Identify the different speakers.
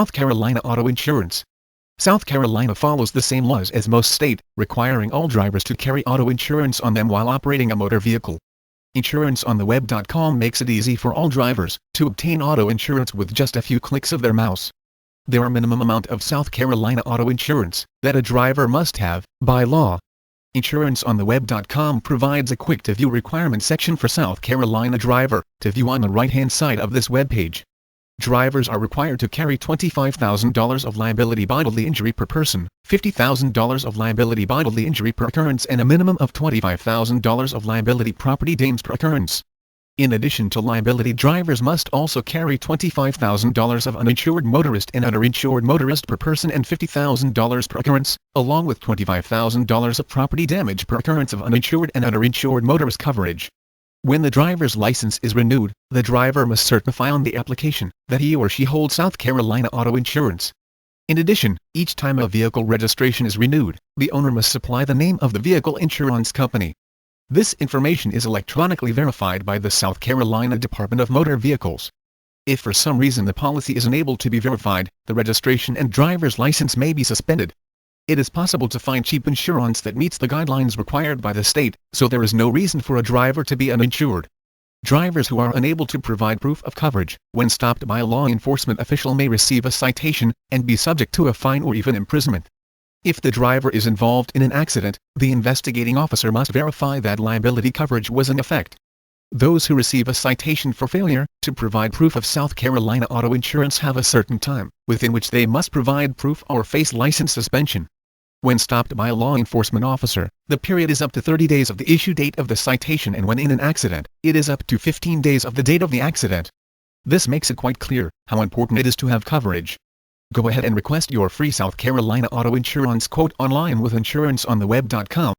Speaker 1: South Carolina Auto Insurance. South Carolina follows the same laws as most states, requiring all drivers to carry auto insurance on them while operating a motor vehicle. InsuranceOnTheWeb.com makes it easy for all drivers to obtain auto insurance with just a few clicks of their mouse. There are minimum amount of South Carolina auto insurance that a driver must have, by law. InsuranceOnTheWeb.com provides a quick-to-view requirement section for South Carolina driver to view on the right-hand side of this webpage. Drivers are required to carry $25,000 of liability bodily injury per person, $50,000 of liability bodily injury per occurrence, and a minimum of $25,000 of liability property damage per occurrence. In addition to liability, drivers must also carry $25,000 of uninsured motorist and underinsured motorist per person and $50,000 per occurrence, along with $25,000 of property damage per occurrence of uninsured and underinsured motorist coverage. When the driver's license is renewed, the driver must certify on the application that he or she holds South Carolina auto insurance. In addition, each time a vehicle registration is renewed, the owner must supply the name of the vehicle insurance company. This information is electronically verified by the South Carolina Department of Motor Vehicles. If for some reason the policy is unable to be verified, the registration and driver's license may be suspended. It is possible to find cheap insurance that meets the guidelines required by the state, so there is no reason for a driver to be uninsured. Drivers who are unable to provide proof of coverage when stopped by a law enforcement official may receive a citation and be subject to a fine or even imprisonment. If the driver is involved in an accident, the investigating officer must verify that liability coverage was in effect. Those who receive a citation for failure to provide proof of South Carolina auto insurance have a certain time within which they must provide proof or face license suspension. When stopped by a law enforcement officer, the period is up to 30 days of the issue date of the citation, and when in an accident, it is up to 15 days of the date of the accident. This makes it quite clear how important it is to have coverage. Go ahead and request your free South Carolina auto insurance quote online with InsuranceOnTheWeb.com.